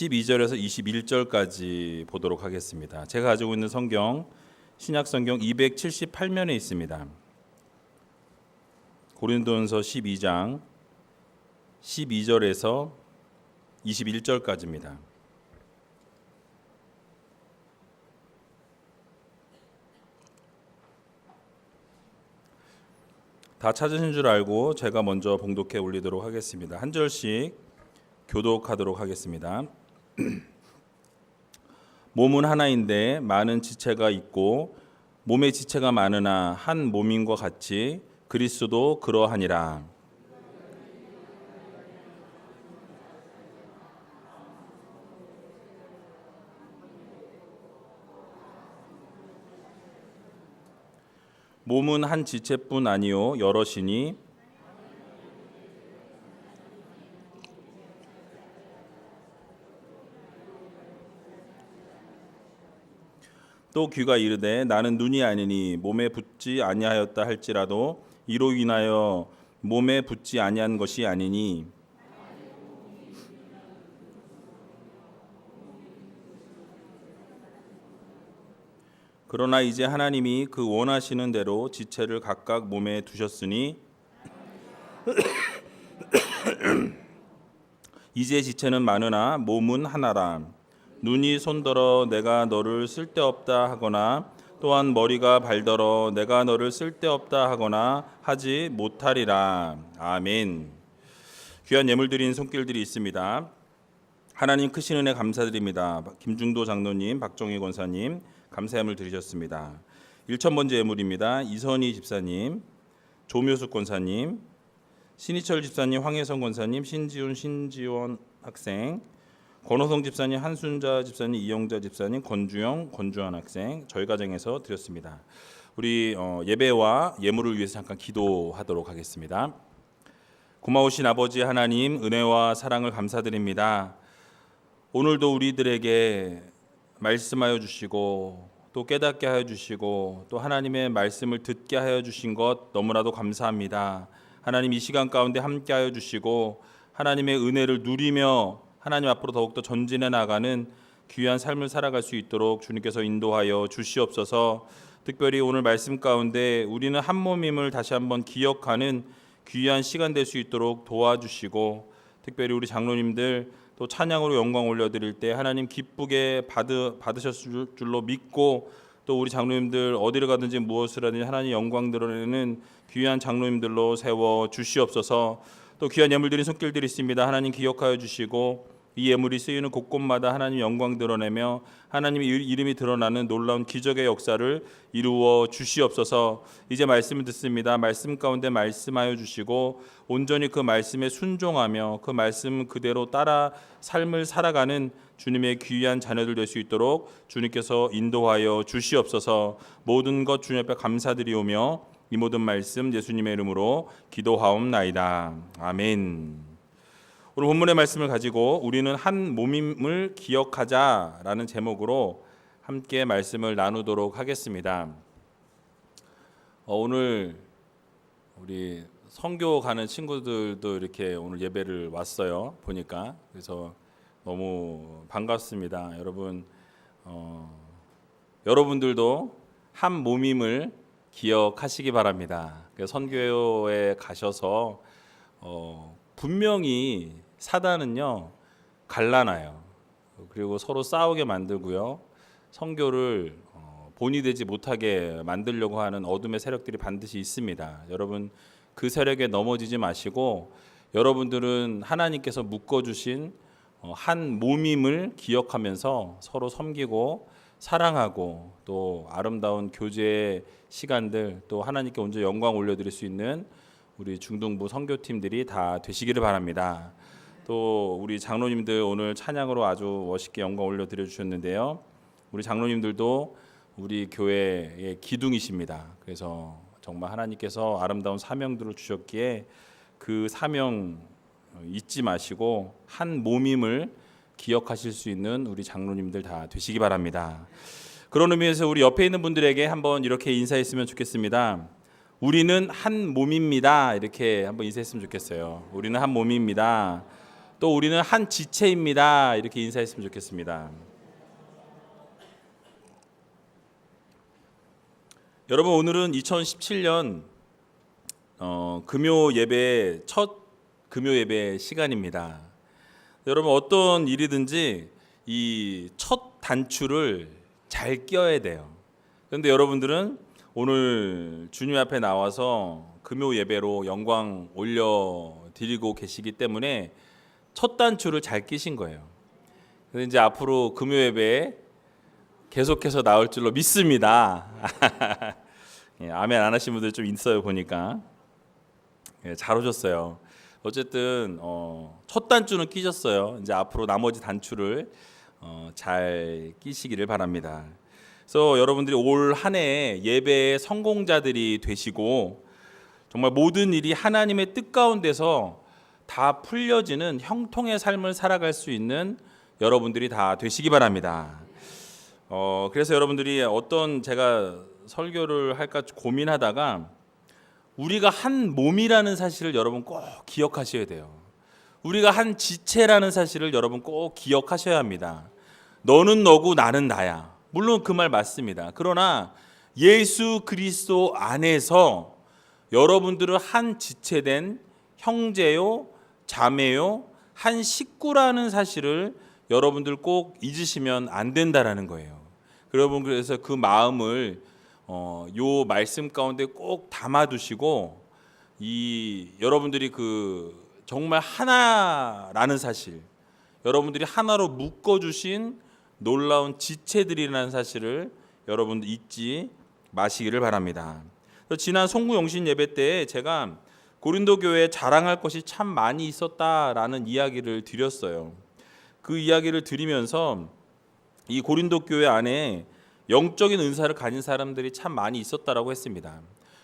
12절에서 21절까지 보도록 하겠습니다. 제가 가지고 있는 성경 신약 성경 278면에 있습니다. 고린도전서 12장 12절에서 21절까지입니다. 다 찾으신 줄 알고 제가 먼저 봉독해 올리도록 하겠습니다. 한 절씩 교독하도록 하겠습니다. 몸은 하나인데 많은 지체가 있고 몸의 지체가 많으나 한 몸인 것 같이 그리스도도 그러하니라. 몸은 한 지체뿐 아니요 여럿이니 또 귀가 이르되 나는 눈이 아니니 몸에 붙지 아니하였다 할지라도 이로 인하여 몸에 붙지 아니한 것이 아니니 그러나 이제 하나님이 그 원하시는 대로 지체를 각각 몸에 두셨으니 이제 지체는 많으나 몸은 하나라. 눈이 손더러 내가 너를 쓸데없다 하거나 또한 머리가 발더러 내가 너를 쓸데없다 하거나 하지 못하리라. 아멘. 귀한 예물 드린 손길들이 있습니다. 하나님 크신 은혜 감사드립니다. 김중도 장로님, 박정희 권사님 감사 예물 드리셨습니다. 1000번째 예물입니다. 이선희 집사님, 조묘숙 권사님, 신희철 집사님, 황혜성 권사님, 신지원 학생, 권호성 집사님, 한순자 집사님, 이영자 집사님, 권주영, 권주한 학생 저희 가정에서 드렸습니다. 우리 예배와 예물을 위해서 잠깐 기도하도록 하겠습니다. 고마우신 아버지 하나님, 은혜와 사랑을 감사드립니다. 오늘도 우리들에게 말씀하여 주시고 또 깨닫게 하여 주시고 또 하나님의 말씀을 듣게 하여 주신 것 너무나도 감사합니다. 하나님 이 시간 가운데 함께 하여 주시고 하나님의 은혜를 누리며 하나님 앞으로 더욱더 전진해 나가는 귀한 삶을 살아갈 수 있도록 주님께서 인도하여 주시옵소서. 특별히 오늘 말씀 가운데 우리는 한 몸임을 다시 한번 기억하는 귀한 시간 될 수 있도록 도와주시고 특별히 우리 장로님들 또 찬양으로 영광 올려드릴 때 하나님 기쁘게 받으셨을 줄로 믿고 또 우리 장로님들 어디를 가든지 무엇을 하든지 하나님 영광 드러내는 귀한 장로님들로 세워 주시옵소서. 또 귀한 예물 드린 손길들이 있습니다. 하나님 기억하여 주시고 이 예물이 쓰이는 곳곳마다 하나님 영광 드러내며 하나님의 이름이 드러나는 놀라운 기적의 역사를 이루어 주시옵소서. 이제 말씀을 듣습니다. 말씀 가운데 말씀하여 주시고 온전히 그 말씀에 순종하며 그 말씀 그대로 따라 삶을 살아가는 주님의 귀한 자녀들 될 수 있도록 주님께서 인도하여 주시옵소서. 모든 것 주님 앞에 감사드리오며 이 모든 말씀 예수님의 이름으로 기도하옵나이다. 아멘. 오늘 본문의 말씀을 가지고 우리는 한 몸임을 기억하자라는 제목으로 함께 말씀을 나누도록 하겠습니다. 오늘 우리 선교 가는 친구들도 이렇게 오늘 예배를 왔어요. 보니까 그래서 너무 반갑습니다. 여러분들도 한 몸임을 기억하시기 바랍니다. 선교에 가셔서 분명히 사단은요 갈라놔요. 그리고 서로 싸우게 만들고요. 선교를 본이 되지 못하게 만들려고 하는 어둠의 세력들이 반드시 있습니다. 여러분 그 세력에 넘어지지 마시고 여러분들은 하나님께서 묶어주신 한 몸임을 기억하면서 서로 섬기고 사랑하고 또 아름다운 교제의 시간들 또 하나님께 온전히 영광 올려드릴 수 있는 우리 중동부 선교팀들이 다 되시기를 바랍니다. 또 우리 장로님들 오늘 찬양으로 아주 멋있게 영광 올려드려 주셨는데요. 우리 장로님들도 우리 교회의 기둥이십니다. 그래서 정말 하나님께서 아름다운 사명들을 주셨기에 그 사명 잊지 마시고 한 몸임을 기억하실 수 있는 우리 장로님들 다 되시기 바랍니다. 그런 의미에서 우리 옆에 있는 분들에게 한번 이렇게 인사했으면 좋겠습니다. 우리는 한 몸입니다. 이렇게 한번 인사했으면 좋겠어요. 우리는 한 몸입니다. 또 우리는 한 지체입니다. 이렇게 인사했으면 좋겠습니다. 여러분, 오늘은 2017년 금요 예배 첫 금요 예배 시간입니다. 여러분, 어떤 일이든지 이 첫 단추를 잘 껴야 돼요. 그런데 여러분들은 오늘 주님 앞에 나와서 금요 예배로 영광 올려드리고 계시기 때문에 첫 단추를 잘 끼신 거예요. 그래서 이제 앞으로 금요 예배에 계속해서 나올 줄로 믿습니다. 예, 아멘 안 하신 분들 좀 있어요 보니까. 예, 잘 오셨어요. 어쨌든 첫 단추는 끼셨어요. 이제 앞으로 나머지 단추를 잘 끼시기를 바랍니다. 그래서 여러분들이 올 한 해 예배의 성공자들이 되시고 정말 모든 일이 하나님의 뜻 가운데서 다 풀려지는 형통의 삶을 살아갈 수 있는 여러분들이 다 되시기 바랍니다. 그래서 여러분들이 어떤 제가 설교를 할까 고민하다가 우리가 한 몸이라는 사실을 여러분 꼭 기억하셔야 돼요. 우리가 한 지체라는 사실을 여러분 꼭 기억하셔야 합니다. 너는 너고 나는 나야. 물론 그 말 맞습니다. 그러나 예수 그리스도 안에서 여러분들은 한 지체된 형제요, 자매요, 한 식구라는 사실을 여러분들 꼭 잊으시면 안 된다라는 거예요. 여러분, 그래서 그 마음을 요 말씀 가운데 꼭 담아두시고 여러분들이 그 정말 하나라는 사실, 여러분들이 하나로 묶어주신 놀라운 지체들이라는 사실을 여러분들 잊지 마시기를 바랍니다. 지난 송구영신 예배 때 제가 고린도 교회에 자랑할 것이 참 많이 있었다라는 이야기를 드렸어요. 그 이야기를 드리면서 이 고린도 교회 안에 영적인 은사를 가진 사람들이 참 많이 있었다라고 했습니다.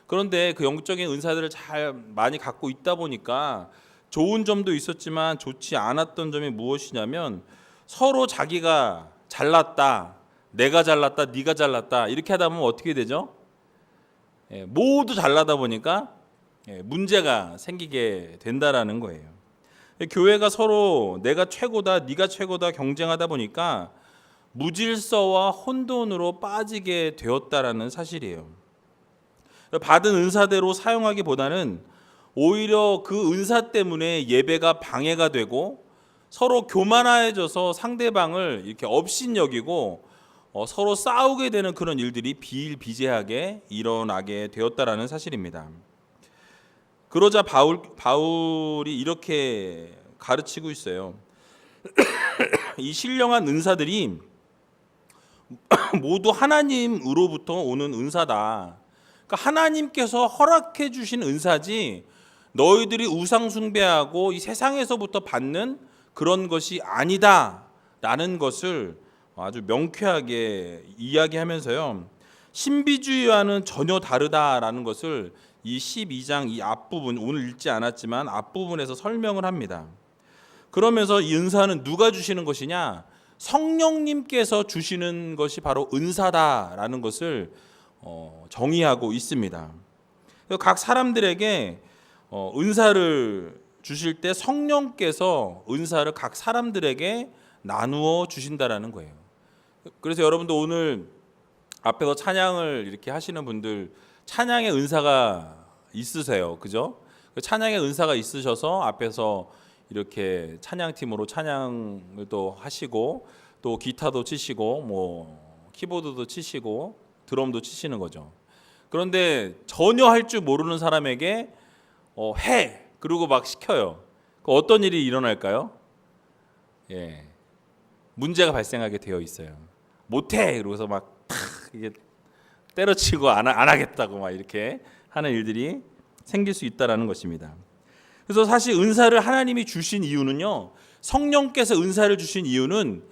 그런데 그 영적인 은사들을 잘 많이 갖고 있다 보니까 좋은 점도 있었지만 좋지 않았던 점이 무엇이냐면 서로 자기가 잘났다, 내가 잘났다, 네가 잘났다 이렇게 하다 보면 어떻게 되죠? 모두 잘나다 보니까 문제가 생기게 된다라는 거예요. 교회가 서로 내가 최고다, 네가 최고다 경쟁하다 보니까 무질서와 혼돈으로 빠지게 되었다라는 사실이에요. 받은 은사대로 사용하기보다는 오히려 그 은사 때문에 예배가 방해가 되고 서로 교만해져서 상대방을 이렇게 업신여기고 서로 싸우게 되는 그런 일들이 비일비재하게 일어나게 되었다라는 사실입니다. 그러자 바울이 이렇게 가르치고 있어요. 이 신령한 은사들이 모두 하나님으로부터 오는 은사다. 그러니까 하나님께서 허락해 주신 은사지 너희들이 우상 숭배하고 이 세상에서부터 받는 그런 것이 아니다라는 것을 아주 명쾌하게 이야기하면서요. 신비주의와는 전혀 다르다라는 것을 이 12장 이 앞부분, 오늘 읽지 않았지만 앞부분에서 설명을 합니다. 그러면서 이 은사는 누가 주시는 것이냐? 성령님께서 주시는 것이 바로 은사다라는 것을 정의하고 있습니다. 각 사람들에게 은사를 주실 때 성령께서 은사를 각 사람들에게 나누어 주신다라는 거예요. 그래서 여러분도 오늘 앞에서 찬양을 이렇게 하시는 분들 찬양의 은사가 있으세요, 그죠? 찬양의 은사가 있으셔서 앞에서 이렇게 찬양팀으로 찬양을 또 하시고 또 기타도 치시고 뭐 키보드도 치시고 드럼도 치시는 거죠. 그런데 전혀 할 줄 모르는 사람에게 해 그리고 막 시켜요. 어떤 일이 일어날까요? 예, 문제가 발생하게 되어 있어요. 못해 그러고서 막 이게 때려치고 안 하겠다고 막 이렇게 하는 일들이 생길 수 있다라는 것입니다. 그래서 사실 은사를 하나님이 주신 이유는요, 성령께서 은사를 주신 이유는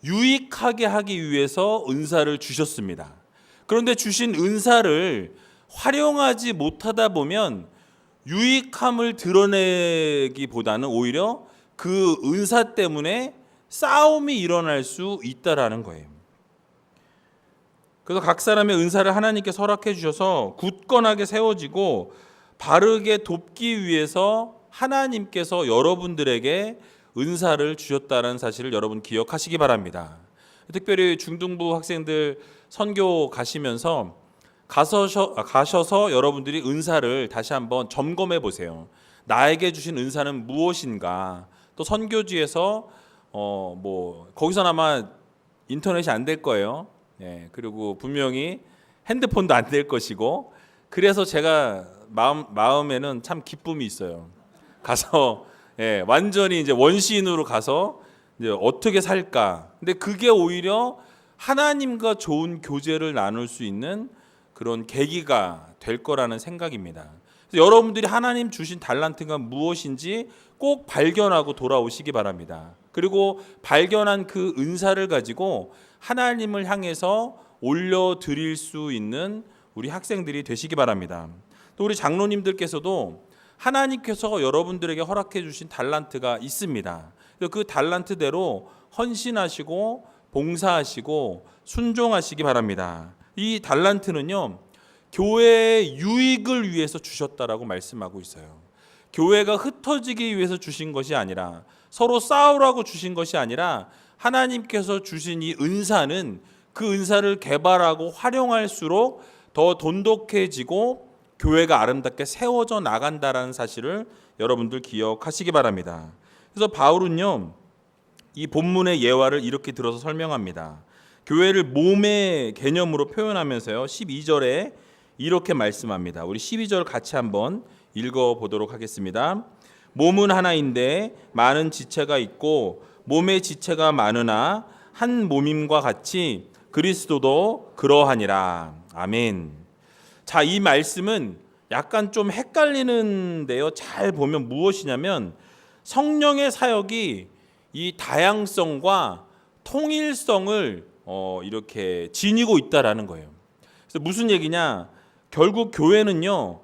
유익하게 하기 위해서 은사를 주셨습니다. 그런데 주신 은사를 활용하지 못하다 보면 유익함을 드러내기보다는 오히려 그 은사 때문에 싸움이 일어날 수 있다라는 거예요. 그래서 각 사람의 은사를 하나님께 허락해 주셔서 굳건하게 세워지고 바르게 돕기 위해서 하나님께서 여러분들에게 은사를 주셨다는 사실을 여러분 기억하시기 바랍니다. 특별히 중등부 학생들 선교 가셔서 여러분들이 은사를 다시 한번 점검해 보세요. 나에게 주신 은사는 무엇인가? 또 선교지에서 거기서는 아마 인터넷이 안 될 거예요. 그리고 분명히 핸드폰도 안 될 것이고, 그래서 제가 마음에는 참 기쁨이 있어요. 가서 완전히 이제 원시인으로 가서 이제 어떻게 살까? 근데 그게 오히려 하나님과 좋은 교제를 나눌 수 있는 그런 계기가 될 거라는 생각입니다. 그래서 여러분들이 하나님 주신 달란트가 무엇인지 꼭 발견하고 돌아오시기 바랍니다. 그리고 발견한 그 은사를 가지고 하나님을 향해서 올려드릴 수 있는 우리 학생들이 되시기 바랍니다. 또 우리 장로님들께서도 하나님께서 여러분들에게 허락해 주신 달란트가 있습니다. 그 달란트대로 헌신하시고 봉사하시고 순종하시기 바랍니다. 이 달란트는요, 교회의 유익을 위해서 주셨다라고 말씀하고 있어요. 교회가 흩어지기 위해서 주신 것이 아니라, 서로 싸우라고 주신 것이 아니라, 하나님께서 주신 이 은사는 그 은사를 개발하고 활용할수록 더 돈독해지고 교회가 아름답게 세워져 나간다라는 사실을 여러분들 기억하시기 바랍니다. 그래서 바울은요, 이 본문의 예화를 이렇게 들어서 설명합니다. 교회를 몸의 개념으로 표현하면서요, 12절에 이렇게 말씀합니다. 우리 12절 같이 한번 읽어보도록 하겠습니다. 몸은 하나인데 많은 지체가 있고 몸의 지체가 많으나 한 몸임과 같이 그리스도도 그러하니라. 아멘. 자, 이 말씀은 약간 좀 헷갈리는데요. 잘 보면 무엇이냐면 성령의 사역이 이 다양성과 통일성을 이렇게 지니고 있다라는 거예요. 그래서 무슨 얘기냐? 결국 교회는요,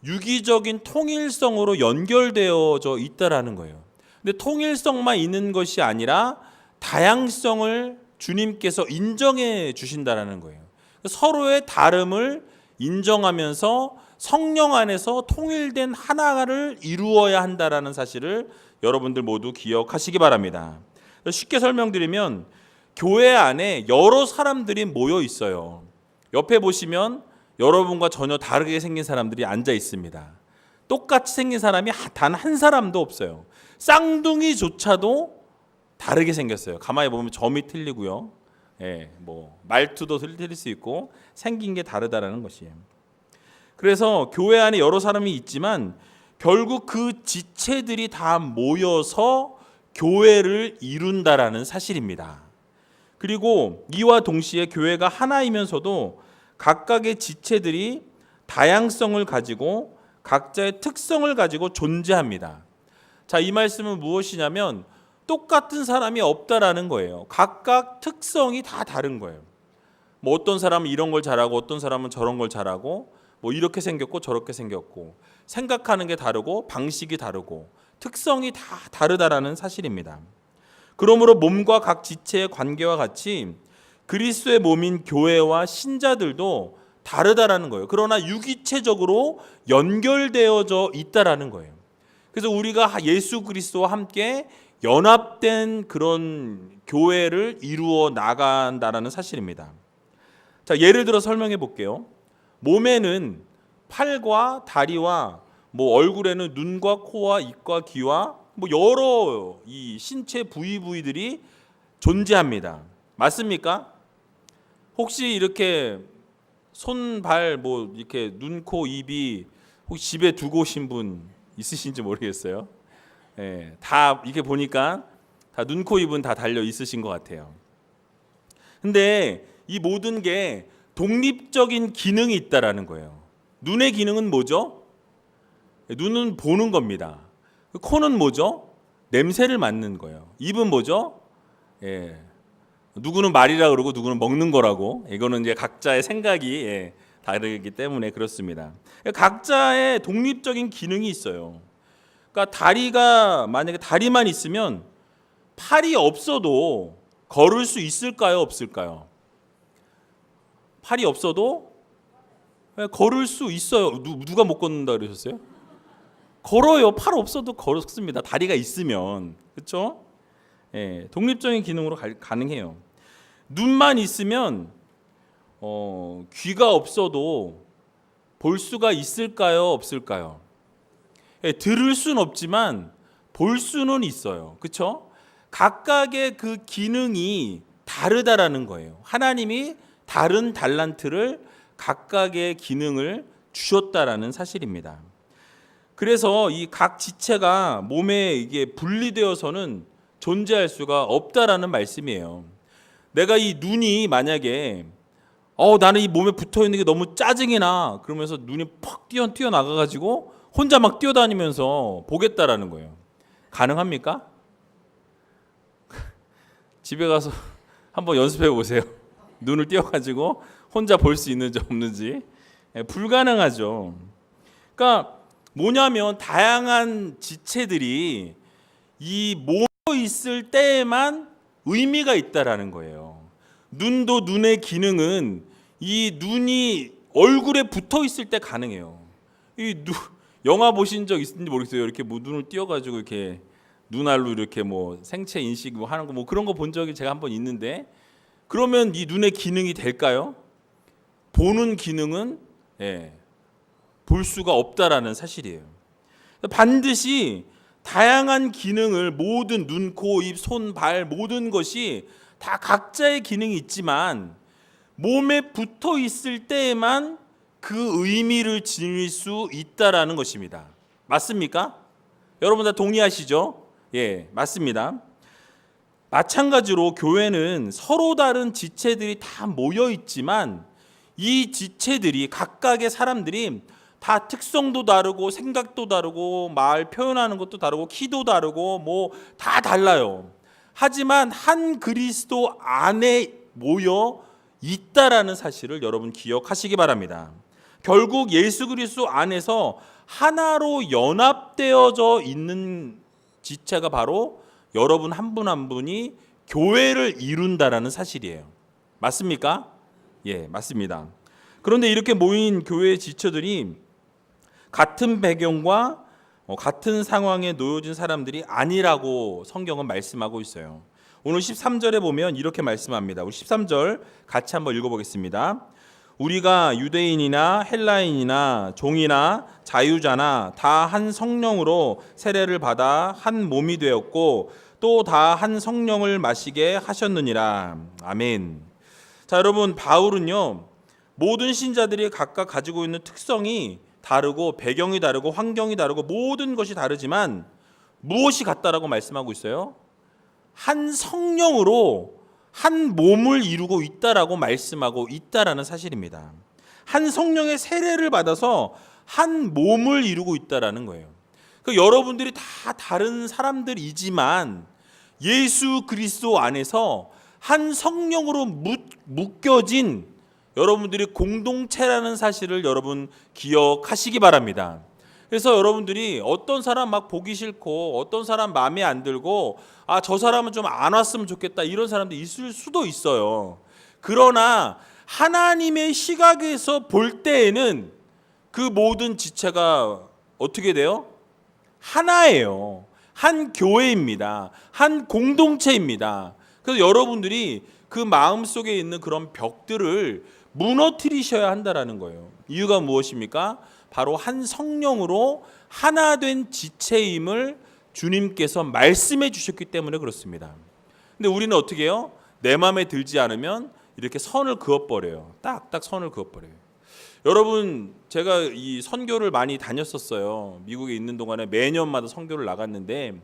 유기적인 통일성으로 연결되어져 있다라는 거예요. 근데 통일성만 있는 것이 아니라 다양성을 주님께서 인정해 주신다라는 거예요. 서로의 다름을 인정하면서 성령 안에서 통일된 하나를 이루어야 한다라는 사실을 여러분들 모두 기억하시기 바랍니다. 쉽게 설명드리면 교회 안에 여러 사람들이 모여 있어요. 옆에 보시면 여러분과 전혀 다르게 생긴 사람들이 앉아 있습니다. 똑같이 생긴 사람이 단 한 사람도 없어요. 쌍둥이조차도 다르게 생겼어요. 가만히 보면 점이 틀리고요. 말투도 틀릴 수 있고 생긴 게 다르다라는 것이에요. 그래서 교회 안에 여러 사람이 있지만 결국 그 지체들이 다 모여서 교회를 이룬다라는 사실입니다. 그리고 이와 동시에 교회가 하나이면서도 각각의 지체들이 다양성을 가지고 각자의 특성을 가지고 존재합니다. 자, 이 말씀은 무엇이냐면 똑같은 사람이 없다라는 거예요. 각각 특성이 다 다른 거예요. 어떤 사람은 이런 걸 잘하고 어떤 사람은 저런 걸 잘하고 이렇게 생겼고 저렇게 생겼고 생각하는 게 다르고 방식이 다르고 특성이 다 다르다라는 사실입니다. 그러므로 몸과 각 지체의 관계와 같이 그리스도의 몸인 교회와 신자들도 다르다라는 거예요. 그러나 유기체적으로 연결되어져 있다라는 거예요. 그래서 우리가 예수 그리스도와 함께 연합된 그런 교회를 이루어 나간다라는 사실입니다. 자, 예를 들어 설명해 볼게요. 몸에는 팔과 다리와 얼굴에는 눈과 코와 입과 귀와 여러 이 신체 부위들이 존재합니다. 맞습니까? 혹시 이렇게 손, 발, 이렇게 눈, 코, 입이 혹시 집에 두고 오신 분 있으신지 모르겠어요. 다 이렇게 보니까 다 눈, 코, 입은 다 달려 있으신 것 같아요. 근데 이 모든 게 독립적인 기능이 있다라는 거예요. 눈의 기능은 뭐죠? 눈은 보는 겁니다. 코는 뭐죠? 냄새를 맡는 거예요. 입은 뭐죠? 누구는 말이라 그러고 누구는 먹는 거라고. 이거는 이제 각자의 생각이 다르기 때문에 그렇습니다. 각자의 독립적인 기능이 있어요. 그러니까 다리가 만약에 다리만 있으면 팔이 없어도 걸을 수 있을까요, 없을까요? 팔이 없어도 걸을 수 있어요. 누가 못 걷는다 그러셨어요? 걸어요. 팔 없어도 걸었습니다. 다리가 있으면. 그렇죠? 예, 독립적인 기능으로 가능해요. 눈만 있으면 귀가 없어도 볼 수가 있을까요? 없을까요? 예, 들을 수는 없지만 볼 수는 있어요. 그렇죠? 각각의 그 기능이 다르다라는 거예요. 하나님이 다른 달란트를 각각의 기능을 주셨다라는 사실입니다. 그래서 이 각 지체가 몸에 이게 분리되어서는 존재할 수가 없다라는 말씀이에요. 내가 이 눈이 만약에 나는 이 몸에 붙어 있는 게 너무 짜증이 나. 그러면서 눈이 퍽 튀어나가 가지고 혼자 막 뛰어다니면서 보겠다라는 거예요. 가능합니까? 집에 가서 한번 연습해 보세요. 눈을 띄워 가지고 혼자 볼 수 있는지 없는지. 불가능하죠. 그러니까 뭐냐면 다양한 지체들이 이 모여 있을 때에만 의미가 있다라는 거예요. 눈도 눈의 기능은 이 눈이 얼굴에 붙어 있을 때 가능해요. 영화 보신 적 있는지 모르겠어요. 이렇게 뭐 눈을 띄워가지고 이렇게 눈알로 이렇게 뭐 생체 인식 뭐 하는 거 뭐 그런 거 본 적이 제가 한번 있는데, 그러면 이 눈의 기능이 될까요? 보는 기능은 볼 수가 없다라는 사실이에요. 반드시 다양한 기능을 모든 눈, 코, 입, 손, 발 모든 것이 다 각자의 기능이 있지만 몸에 붙어 있을 때에만 그 의미를 지닐 수 있다라는 것입니다. 맞습니까? 여러분 다 동의하시죠? 예, 맞습니다. 마찬가지로 교회는 서로 다른 지체들이 다 모여 있지만 이 지체들이 각각의 사람들이 다 특성도 다르고 생각도 다르고 말 표현하는 것도 다르고 키도 다르고 뭐 다 달라요. 하지만 한 그리스도 안에 모여 있다라는 사실을 여러분 기억하시기 바랍니다. 결국 예수 그리스도 안에서 하나로 연합되어져 있는 지체가 바로 여러분 한 분 한 분이 교회를 이룬다라는 사실이에요. 맞습니까? 예, 맞습니다. 그런데 이렇게 모인 교회의 지체들이 같은 배경과 같은 상황에 놓여진 사람들이 아니라고 성경은 말씀하고 있어요. 오늘 13절에 보면 이렇게 말씀합니다. 우리 13절 같이 한번 읽어보겠습니다. 우리가 유대인이나 헬라인이나 종이나 자유자나 다 한 성령으로 세례를 받아 한 몸이 되었고 또 다 한 성령을 마시게 하셨느니라. 아멘. 자, 여러분, 바울은요 모든 신자들이 각각 가지고 있는 특성이 다르고 배경이 다르고 환경이 다르고 모든 것이 다르지만 무엇이 같다라고 말씀하고 있어요? 한 성령으로 한 몸을 이루고 있다라고 말씀하고 있다라는 사실입니다. 한 성령의 세례를 받아서 한 몸을 이루고 있다라는 거예요. 그러니까 여러분들이 다 다른 사람들이지만 예수 그리스도 안에서 한 성령으로 묶여진 여러분들이 공동체라는 사실을 여러분 기억하시기 바랍니다. 그래서 여러분들이 어떤 사람 막 보기 싫고 어떤 사람 마음에 안 들고 저 사람은 좀 안 왔으면 좋겠다 이런 사람들이 있을 수도 있어요. 그러나 하나님의 시각에서 볼 때에는 그 모든 지체가 어떻게 돼요? 하나예요. 한 교회입니다. 한 공동체입니다. 그래서 여러분들이 그 마음속에 있는 그런 벽들을 무너뜨리셔야 한다라는 거예요. 이유가 무엇입니까? 바로 한 성령으로 하나 된 지체임을 주님께서 말씀해 주셨기 때문에 그렇습니다. 근데 우리는 어떻게 해요? 내 마음에 들지 않으면 이렇게 선을 그어버려요. 딱딱 선을 그어버려요. 여러분, 제가 이 선교를 많이 다녔었어요. 미국에 있는 동안에 매년마다 선교를 나갔는데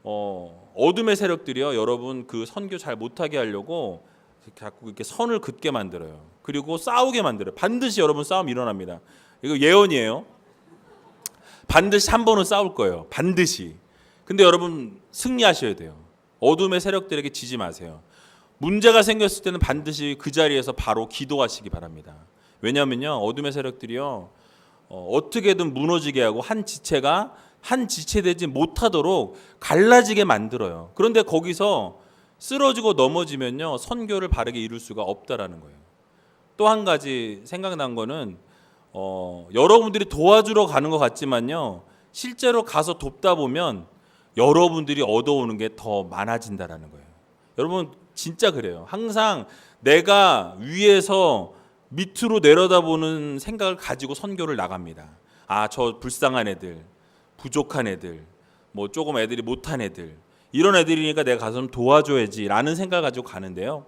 어둠의 세력들이요, 여러분 그 선교 잘 못하게 하려고 자꾸 이렇게 선을 긋게 만들어요. 그리고 싸우게 만들어요. 반드시 여러분 싸움 일어납니다. 이거 예언이에요. 반드시 한 번은 싸울 거예요. 반드시. 근데 여러분 승리하셔야 돼요. 어둠의 세력들에게 지지 마세요. 문제가 생겼을 때는 반드시 그 자리에서 바로 기도하시기 바랍니다. 왜냐하면요, 어둠의 세력들이요 어떻게든 무너지게 하고 한 지체가 한 지체되지 못하도록 갈라지게 만들어요. 그런데 거기서 쓰러지고 넘어지면요 선교를 바르게 이룰 수가 없다라는 거예요. 또 한 가지 생각난 거는 여러분들이 도와주러 가는 것 같지만요 실제로 가서 돕다 보면 여러분들이 얻어오는 게 더 많아진다라는 거예요. 여러분 진짜 그래요. 항상 내가 위에서 밑으로 내려다보는 생각을 가지고 선교를 나갑니다. 아, 저 불쌍한 애들, 부족한 애들, 뭐 조금 애들이 못한 애들, 이런 애들이니까 내가 가서 좀 도와줘야지라는 생각을 가지고 가는데요.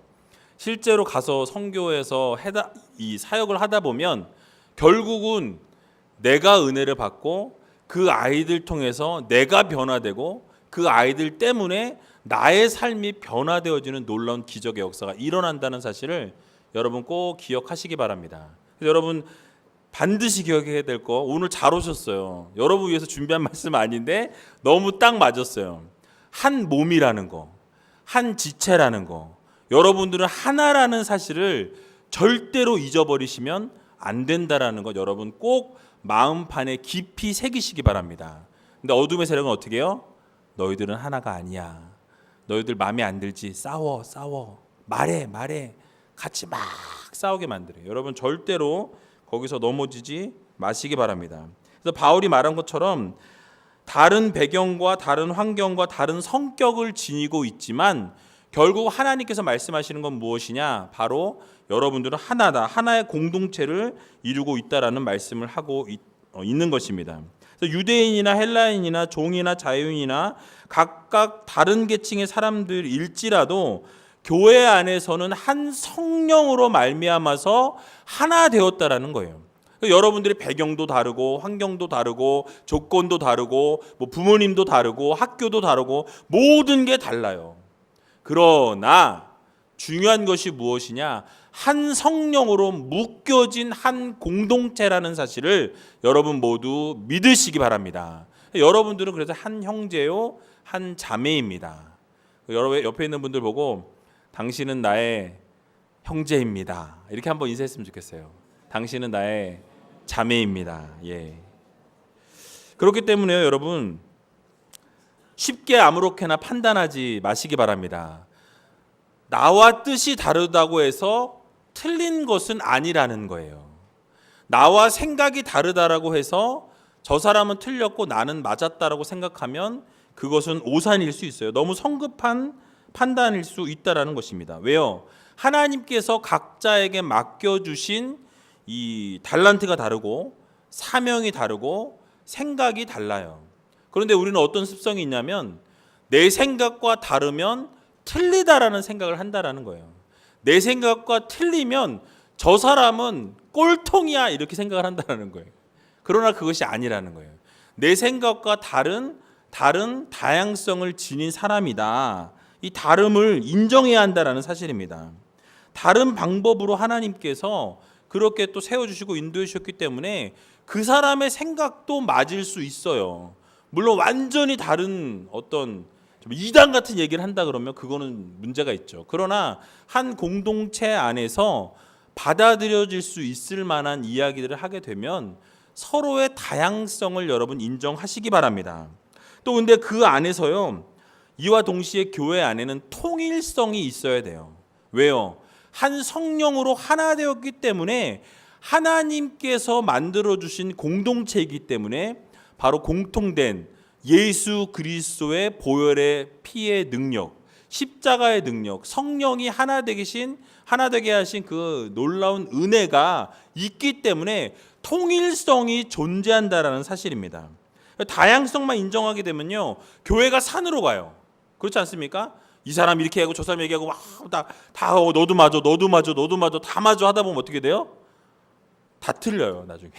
실제로 가서 선교에서 이 사역을 하다 보면 결국은 내가 은혜를 받고 그 아이들 통해서 내가 변화되고 그 아이들 때문에 나의 삶이 변화되어지는 놀라운 기적의 역사가 일어난다는 사실을 여러분 꼭 기억하시기 바랍니다. 여러분 반드시 기억해야 될 거, 오늘 잘 오셨어요. 여러분 위해서 준비한 말씀 아닌데 너무 딱 맞았어요. 한 몸이라는 거, 한 지체라는 거, 여러분들은 하나라는 사실을 절대로 잊어버리시면 안 된다라는 것 여러분 꼭 마음판에 깊이 새기시기 바랍니다. 근데 어둠의 세력은 어떻게 해요? 너희들은 하나가 아니야. 너희들 마음에 안 들지? 싸워 말해 같이 막 싸우게 만들어요. 여러분 절대로 거기서 넘어지지 마시기 바랍니다. 그래서 바울이 말한 것처럼 다른 배경과 다른 환경과 다른 성격을 지니고 있지만 결국 하나님께서 말씀하시는 건 무엇이냐? 바로 여러분들은 하나다. 하나의 공동체를 이루고 있다라는 말씀을 하고 있는 것입니다. 그래서 유대인이나 헬라인이나 종이나 자유인이나 각각 다른 계층의 사람들일지라도 교회 안에서는 한 성령으로 말미암아서 하나 되었다라는 거예요. 여러분들의 배경도 다르고 환경도 다르고 조건도 다르고 뭐 부모님도 다르고 학교도 다르고 모든 게 달라요. 그러나 중요한 것이 무엇이냐? 한 성령으로 묶여진 한 공동체라는 사실을 여러분 모두 믿으시기 바랍니다. 여러분들은 그래서 한 형제요, 한 자매입니다. 여러분 옆에 있는 분들 보고 당신은 나의 형제입니다. 이렇게 한번 인사했으면 좋겠어요. 당신은 나의 자매입니다. 예. 그렇기 때문에요, 여러분 쉽게 아무렇게나 판단하지 마시기 바랍니다. 나와 뜻이 다르다고 해서 틀린 것은 아니라는 거예요. 나와 생각이 다르다라고 해서 저 사람은 틀렸고 나는 맞았다라고 생각하면 그것은 오산일 수 있어요. 너무 성급한 판단일 수 있다라는 것입니다. 왜요? 하나님께서 각자에게 맡겨주신 이 달란트가 다르고 사명이 다르고 생각이 달라요. 그런데 우리는 어떤 습성이 있냐면 내 생각과 다르면 틀리다라는 생각을 한다라는 거예요. 내 생각과 틀리면 저 사람은 꼴통이야 이렇게 생각을 한다라는 거예요. 그러나 그것이 아니라는 거예요. 내 생각과 다른 다양성을 지닌 사람이다. 이 다름을 인정해야 한다라는 사실입니다. 다른 방법으로 하나님께서 그렇게 또 세워주시고 인도해 주셨기 때문에 그 사람의 생각도 맞을 수 있어요. 물론 완전히 다른 어떤 좀 이단 같은 얘기를 한다 그러면 그거는 문제가 있죠. 그러나 한 공동체 안에서 받아들여질 수 있을 만한 이야기들을 하게 되면 서로의 다양성을 여러분 인정하시기 바랍니다. 또 근데 그 안에서요, 이와 동시에 교회 안에는 통일성이 있어야 돼요. 왜요? 한 성령으로 하나 되었기 때문에 하나님께서 만들어주신 공동체이기 때문에 바로 공통된 예수 그리스도의 보혈의 피의 능력, 십자가의 능력, 성령이 하나 되게 하신 그 놀라운 은혜가 있기 때문에 통일성이 존재한다라는 사실입니다. 다양성만 인정하게 되면요, 교회가 산으로 가요. 그렇지 않습니까? 이 사람 이렇게 하고 저 사람 얘기하고 다 너도 맞아 다 맞아 하다 보면 어떻게 돼요? 다 틀려요 나중에.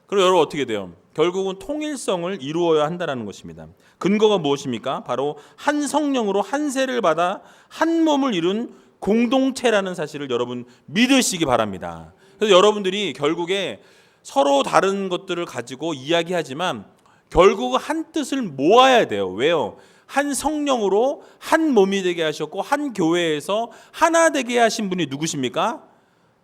그럼 여러분 어떻게 돼요? 결국은 통일성을 이루어야 한다는 것입니다. 근거가 무엇입니까? 바로 한 성령으로 한 세를 받아 한 몸을 이룬 공동체라는 사실을 여러분 믿으시기 바랍니다. 그래서 여러분들이 결국에 서로 다른 것들을 가지고 이야기하지만 결국 한 뜻을 모아야 돼요. 왜요? 한 성령으로 한 몸이 되게 하셨고 한 교회에서 하나 되게 하신 분이 누구십니까?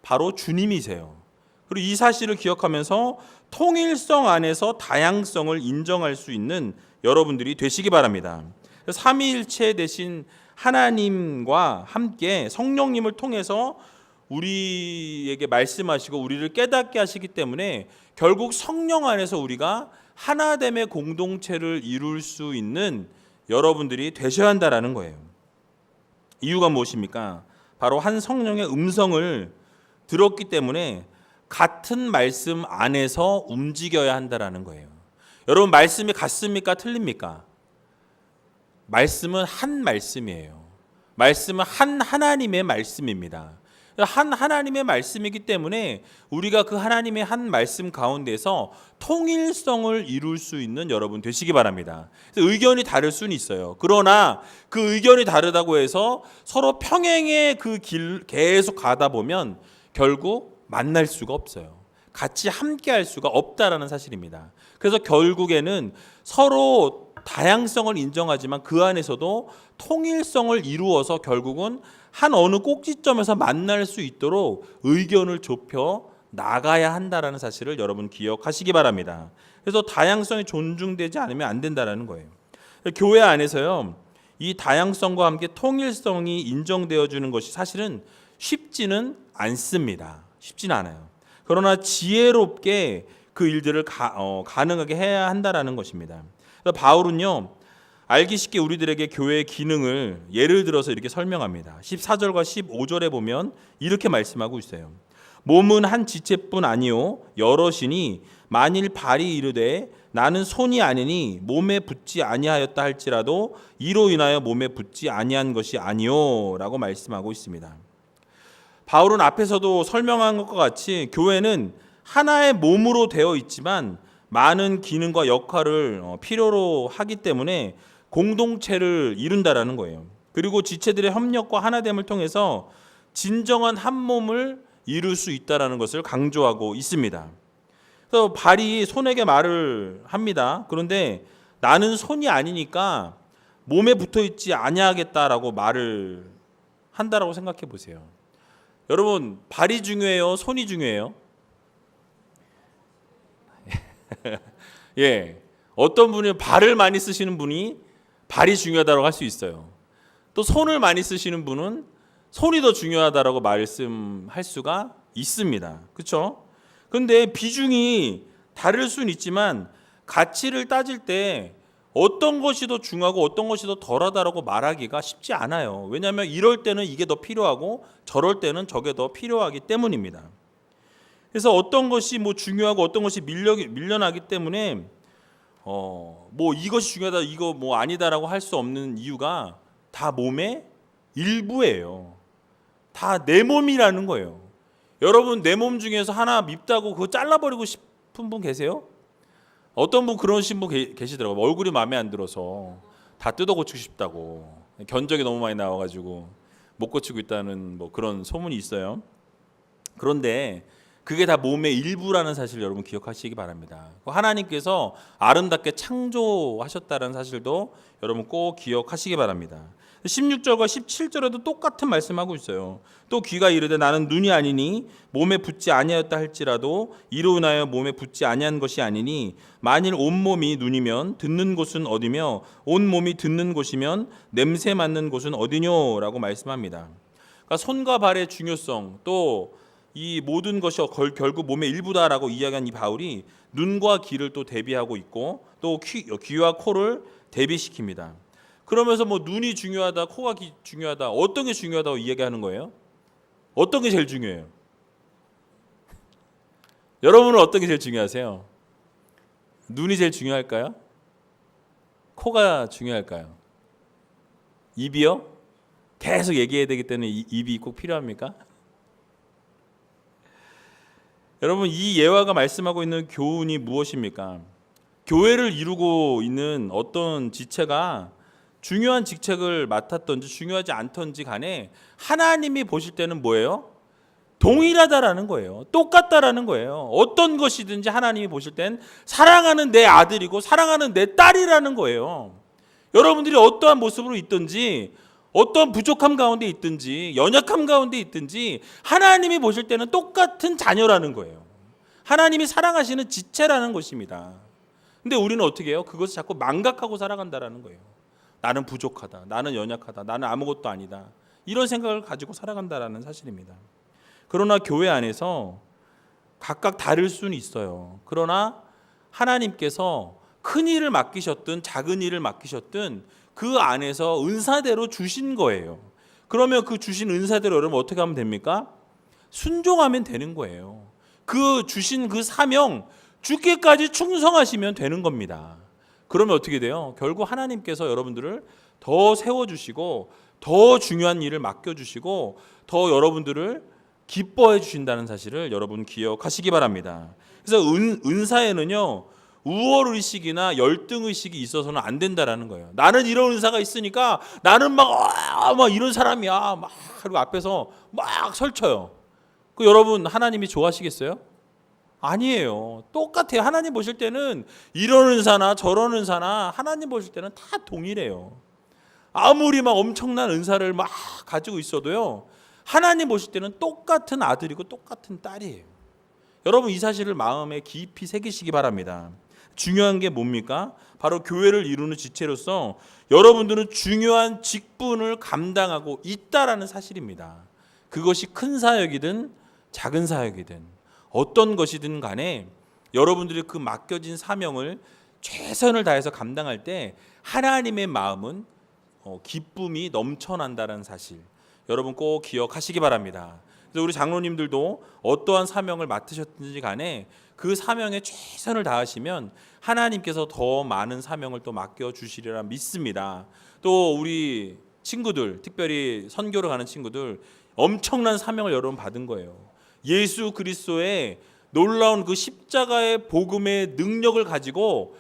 바로 주님이세요. 그리고 이 사실을 기억하면서 통일성 안에서 다양성을 인정할 수 있는 여러분들이 되시기 바랍니다. 삼위일체 되신 하나님과 함께 성령님을 통해서 우리에게 말씀하시고 우리를 깨닫게 하시기 때문에 결국 성령 안에서 우리가 하나됨의 공동체를 이룰 수 있는 여러분들이 되셔야 한다라는 거예요. 이유가 무엇입니까? 바로 한 성령의 음성을 들었기 때문에 같은 말씀 안에서 움직여야 한다라는 거예요. 여러분, 말씀이 같습니까? 틀립니까? 말씀은 한 말씀이에요. 말씀은 한 하나님의 말씀입니다. 한 하나님의 말씀이기 때문에 우리가 그 하나님의 한 말씀 가운데서 통일성을 이룰 수 있는 여러분 되시기 바랍니다. 의견이 다를 수는 있어요. 그러나 그 의견이 다르다고 해서 서로 평행의 그 길 계속 가다 보면 결국 만날 수가 없어요. 같이 함께 할 수가 없다라는 사실입니다. 그래서 결국에는 서로 다양성을 인정하지만 그 안에서도 통일성을 이루어서 결국은 한 어느 꼭지점에서 만날 수 있도록 의견을 좁혀 나가야 한다라는 사실을 여러분 기억하시기 바랍니다. 그래서 다양성이 존중되지 않으면 안 된다라는 거예요. 교회 안에서요, 이 다양성과 함께 통일성이 인정되어지는 것이 사실은 쉽지는 않습니다. 쉽지는 않아요. 그러나 지혜롭게 그 일들을 가능하게 해야 한다라는 것입니다. 그래서 바울은요, 알기 쉽게 우리들에게 교회의 기능을 예를 들어서 이렇게 설명합니다. 14절과 15절에 보면 이렇게 말씀하고 있어요. 몸은 한 지체뿐 아니요 여럿이니 만일 발이 이르되 나는 손이 아니니 몸에 붙지 아니하였다 할지라도 이로 인하여 몸에 붙지 아니한 것이 아니요라고 말씀하고 있습니다. 바울은 앞에서도 설명한 것과 같이 교회는 하나의 몸으로 되어 있지만 많은 기능과 역할을 필요로 하기 때문에 공동체를 이룬다라는 거예요. 그리고 지체들의 협력과 하나됨을 통해서 진정한 한 몸을 이룰 수 있다라는 것을 강조하고 있습니다. 그래서 발이 손에게 말을 합니다. 그런데 나는 손이 아니니까 몸에 붙어 있지 아니하겠다라고 말을 한다라고 생각해 보세요. 여러분, 발이 중요해요? 손이 중요해요? 예, 어떤 분이 발을 많이 쓰시는 분이 발이 중요하다고 할 수 있어요. 또 손을 많이 쓰시는 분은 손이 더 중요하다라고 말씀할 수가 있습니다. 그렇죠? 그런데 비중이 다를 수는 있지만 가치를 따질 때 어떤 것이 더 중요하고 어떤 것이 더 덜하다라고 말하기가 쉽지 않아요. 왜냐하면 이럴 때는 이게 더 필요하고 저럴 때는 저게 더 필요하기 때문입니다. 그래서 어떤 것이 중요하고 어떤 것이 밀려나기 때문에 뭐 이것이 중요하다 이거 뭐 아니다라고 할 수 없는 이유가 다 몸의 일부예요. 다 내 몸이라는 거예요. 여러분, 내 몸 중에서 하나 밉다고 그거 잘라버리고 싶은 분 계세요? 어떤 분 그러신 분 계시더라고요. 얼굴이 마음에 안 들어서 다 뜯어 고치고 싶다고, 견적이 너무 많이 나와가지고 못 고치고 있다는 뭐 그런 소문이 있어요. 그런데 그게 다 몸의 일부라는 사실을 여러분 기억하시기 바랍니다. 하나님께서 아름답게 창조하셨다는 사실도 여러분 꼭 기억하시기 바랍니다. 16절과 17절에도 똑같은 말씀하고 있어요. 또 귀가 이르되 나는 눈이 아니니 몸에 붙지 아니하였다 할지라도 이로 인하여 몸에 붙지 아니한 것이 아니니 만일 온몸이 눈이면 듣는 곳은 어디며 온몸이 듣는 곳이면 냄새 맡는 곳은 어디뇨라고 말씀합니다. 그러니까 손과 발의 중요성, 또 이 모든 것이 결국 몸의 일부다라고 이야기한 이 바울이 눈과 귀를 또 대비하고 있고 또 귀와 코를 대비시킵니다. 그러면서 뭐 눈이 중요하다, 코가 중요하다, 어떤 게 중요하다고 이야기하는 거예요? 어떤 게 제일 중요해요? 여러분은 어떤 게 제일 중요하세요? 눈이 제일 중요할까요? 코가 중요할까요? 입이요? 계속 얘기해야 되기 때문에 입이 꼭 필요합니까? 여러분, 이 예화가 말씀하고 있는 교훈이 무엇입니까? 교회를 이루고 있는 어떤 지체가 중요한 직책을 맡았던지 중요하지 않던지 간에 하나님이 보실 때는 뭐예요? 동일하다라는 거예요. 똑같다라는 거예요. 어떤 것이든지 하나님이 보실 땐 사랑하는 내 아들이고 사랑하는 내 딸이라는 거예요. 여러분들이 어떠한 모습으로 있든지 어떤 부족함 가운데 있든지 연약함 가운데 있든지 하나님이 보실 때는 똑같은 자녀라는 거예요. 하나님이 사랑하시는 지체라는 것입니다. 근데 우리는 어떻게 해요? 그것을 자꾸 망각하고 살아간다라는 거예요. 나는 부족하다, 나는 연약하다, 나는 아무것도 아니다, 이런 생각을 가지고 살아간다라는 사실입니다. 그러나 교회 안에서 각각 다를 수는 있어요. 그러나 하나님께서 큰 일을 맡기셨든 작은 일을 맡기셨든 그 안에서 은사대로 주신 거예요. 그러면 그 주신 은사대로 여러분 어떻게 하면 됩니까? 순종하면 되는 거예요. 그 주신 그 사명 죽기까지 충성하시면 되는 겁니다. 그러면 어떻게 돼요? 결국 하나님께서 여러분들을 더 세워주시고 더 중요한 일을 맡겨주시고 더 여러분들을 기뻐해 주신다는 사실을 여러분 기억하시기 바랍니다. 그래서 은사에는요 우월의식이나 열등의식이 있어서는 안 된다라는 거예요. 나는 이런 은사가 있으니까 나는 막 이런 사람이야 막 그리고 앞에서 막 설쳐요. 그 여러분 하나님이 좋아하시겠어요? 아니에요. 똑같아요. 하나님 보실 때는 이런 은사나 저런 은사나 하나님 보실 때는 다 동일해요. 아무리 막 엄청난 은사를 막 가지고 있어도요 하나님 보실 때는 똑같은 아들이고 똑같은 딸이에요. 여러분 이 사실을 마음에 깊이 새기시기 바랍니다. 중요한 게 뭡니까? 바로 교회를 이루는 지체로서 여러분들은 중요한 직분을 감당하고 있다라는 사실입니다. 그것이 큰 사역이든 작은 사역이든 어떤 것이든 간에 여러분들이 그 맡겨진 사명을 최선을 다해서 감당할 때 하나님의 마음은 기쁨이 넘쳐난다는 사실 여러분 꼭 기억하시기 바랍니다. 그래서 우리 장로님들도 어떠한 사명을 맡으셨든지 간에 그 사명에 최선을 다하시면 하나님께서 더 많은 사명을 또 맡겨주시리라 믿습니다. 또 우리 친구들 특별히 선교를 가는 친구들 엄청난 사명을 여러분 받은 거예요. 예수 그리스도의 놀라운 그 십자가의 복음의 능력을 가지고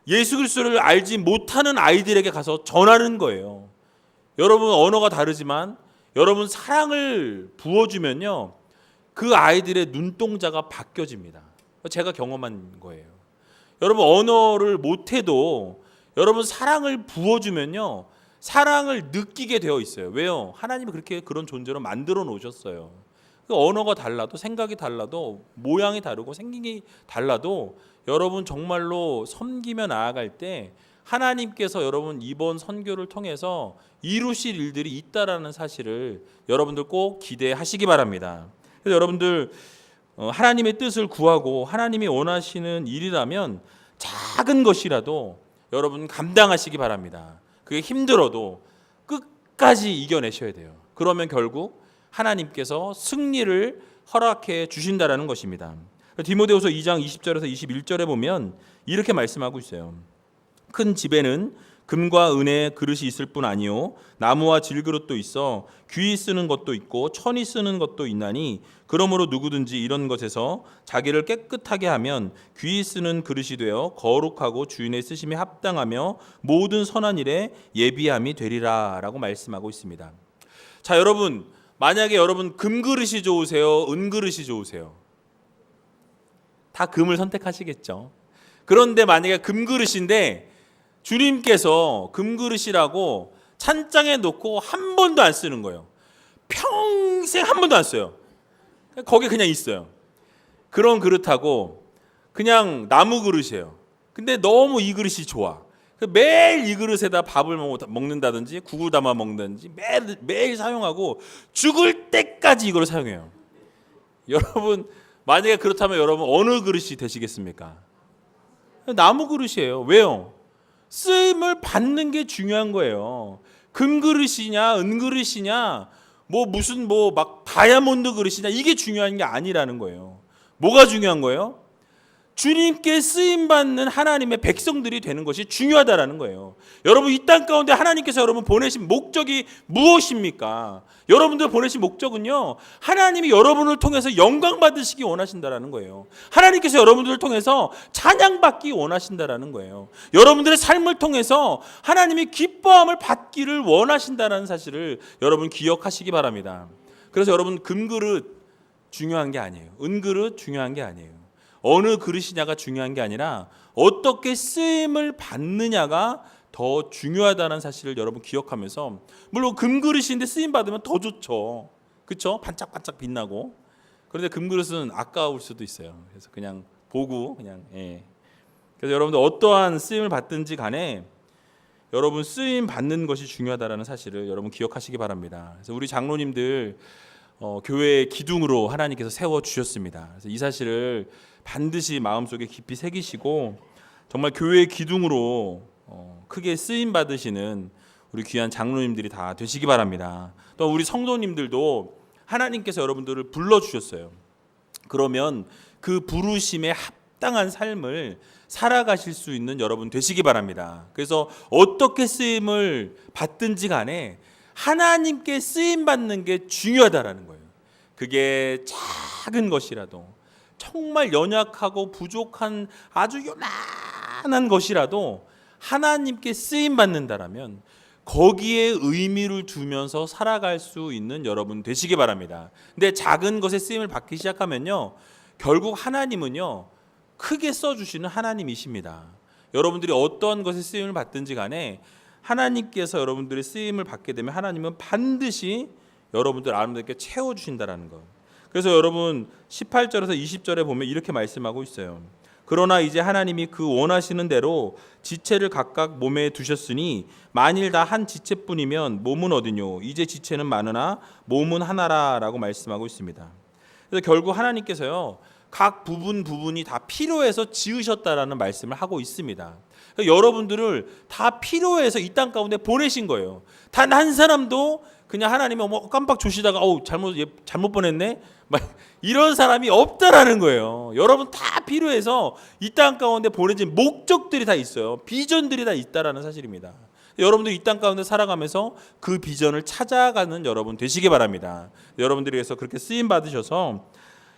예수 그리스도를 알지 못하는 아이들에게 가서 전하는 거예요. 여러분 언어가 다르지만 여러분 사랑을 부어주면요 그 아이들의 눈동자가 바뀌어집니다. 제가 경험한 거예요. 여러분 언어를 못해도 여러분 사랑을 부어주면요 사랑을 느끼게 되어 있어요. 왜요? 하나님이 그렇게 그런 존재로 만들어 놓으셨어요. 언어가 달라도 생각이 달라도 모양이 다르고 생김이 달라도 여러분 정말로 섬기며 나아갈 때 하나님께서 여러분 이번 선교를 통해서 이루실 일들이 있다라는 사실을 여러분들 꼭 기대하시기 바랍니다. 그래서 여러분들 하나님의 뜻을 구하고 하나님이 원하시는 일이라면 작은 것이라도 여러분 감당하시기 바랍니다. 그게 힘들어도 끝까지 이겨내셔야 돼요. 그러면 결국 하나님께서 승리를 허락해 주신다라는 것입니다. 디모데후서 2장 20절에서 21절에 보면 이렇게 말씀하고 있어요. 큰 집에는 금과 은의 그릇이 있을 뿐 아니요 나무와 질그릇도 있어 귀히 쓰는 것도 있고 천이 쓰는 것도 있나니 그러므로 누구든지 이런 것에서 자기를 깨끗하게 하면 귀히 쓰는 그릇이 되어 거룩하고 주인의 쓰심에 합당하며 모든 선한 일에 예비함이 되리라라고 말씀하고 있습니다. 자 여러분 만약에 여러분 금그릇이 좋으세요? 은그릇이 좋으세요? 다 금을 선택하시겠죠. 그런데 만약에 금그릇인데 주님께서 금그릇이라고 찬장에 놓고 한 번도 안 쓰는 거예요. 평생 한 번도 안 써요. 거기 그냥 있어요. 그런 그릇하고 그냥 나무 그릇이에요. 근데 너무 이 그릇이 좋아. 매일 이 그릇에다 밥을 먹는다든지 국을 담아 먹는다든지 매일 사용하고 죽을 때까지 이걸 사용해요. 여러분 만약에 그렇다면 여러분 어느 그릇이 되시겠습니까? 나무 그릇이에요. 왜요? 쓰임을 받는 게 중요한 거예요. 금그릇이냐 은그릇이냐 무슨 막 다이아몬드 그릇이냐 이게 중요한 게 아니라는 거예요. 뭐가 중요한 거예요? 주님께 쓰임받는 하나님의 백성들이 되는 것이 중요하다라는 거예요. 여러분 이 땅 가운데 하나님께서 여러분 보내신 목적이 무엇입니까? 여러분들 보내신 목적은요 하나님이 여러분을 통해서 영광 받으시기 원하신다라는 거예요. 하나님께서 여러분들을 통해서 찬양받기 원하신다라는 거예요. 여러분들의 삶을 통해서 하나님이 기뻐함을 받기를 원하신다는 사실을 여러분 기억하시기 바랍니다. 그래서 여러분 금그릇 중요한 게 아니에요. 은그릇 중요한 게 아니에요. 어느 그릇이냐가 중요한 게 아니라 어떻게 쓰임을 받느냐가 더 중요하다는 사실을 여러분 기억하면서 물론 금그릇인데 쓰임 받으면 더 좋죠. 그렇죠? 반짝반짝 빛나고. 그런데 금그릇은 아까울 수도 있어요. 그래서 그냥 보고 그냥 그래서 여러분들 어떠한 쓰임을 받든지 간에 여러분 쓰임 받는 것이 중요하다는 사실을 여러분 기억하시기 바랍니다. 그래서 우리 장로님들 교회의 기둥으로 하나님께서 세워 주셨습니다. 그래서 이 사실을 반드시 마음속에 깊이 새기시고 정말 교회의 기둥으로 크게 쓰임 받으시는 우리 귀한 장로님들이 다 되시기 바랍니다. 또 우리 성도님들도 하나님께서 여러분들을 불러 주셨어요. 그러면 그 부르심에 합당한 삶을 살아가실 수 있는 여러분 되시기 바랍니다. 그래서 어떻게 쓰임을 받든지 간에 하나님께 쓰임 받는 게 중요하다라는 거예요. 그게 작은 것이라도 정말 연약하고 부족한 아주 요만한 것이라도 하나님께 쓰임 받는다라면 거기에 의미를 두면서 살아갈 수 있는 여러분 되시기 바랍니다. 근데 작은 것에 쓰임을 받기 시작하면요, 결국 하나님은요 크게 써주시는 하나님이십니다. 여러분들이 어떠한 것에 쓰임을 받든지 간에 하나님께서 여러분들의 쓰임을 받게 되면 하나님은 반드시 여러분들 아름답게 채워주신다라는 것. 그래서 여러분 18절에서 20절에 보면 이렇게 말씀하고 있어요. 그러나 이제 하나님이 그 원하시는 대로 지체를 각각 몸에 두셨으니 만일 다 한 지체뿐이면 몸은 어디뇨? 이제 지체는 많으나 몸은 하나라라고 말씀하고 있습니다. 그래서 결국 하나님께서요 각 부분이 다 필요해서 지으셨다라는 말씀을 하고 있습니다. 그러니까 여러분들을 다 필요해서 이 땅 가운데 보내신 거예요. 단 한 사람도 그냥 하나님이 깜빡 조시다가 잘못 보냈네 막 이런 사람이 없다라는 거예요. 여러분 다 필요해서 이 땅 가운데 보내진 목적들이 다 있어요. 비전들이 다 있다라는 사실입니다. 여러분들 이 땅 가운데 살아가면서 그 비전을 찾아가는 여러분 되시기 바랍니다. 여러분들이 그래서 그렇게 쓰임 받으셔서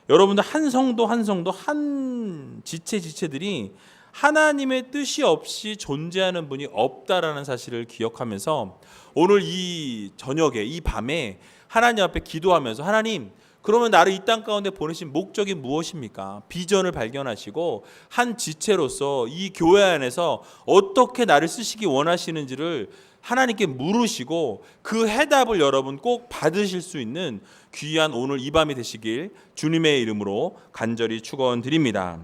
여러분들 한 성도 한 지체들이 하나님의 뜻이 없이 존재하는 분이 없다라는 사실을 기억하면서 오늘 이 저녁에 이 밤에 하나님 앞에 기도하면서 하나님 그러면 나를 이 땅 가운데 보내신 목적이 무엇입니까? 비전을 발견하시고 한 지체로서 이 교회 안에서 어떻게 나를 쓰시기 원하시는지를 하나님께 물으시고 그 해답을 여러분 꼭 받으실 수 있는 귀한 오늘 이 밤이 되시길 주님의 이름으로 간절히 축원드립니다.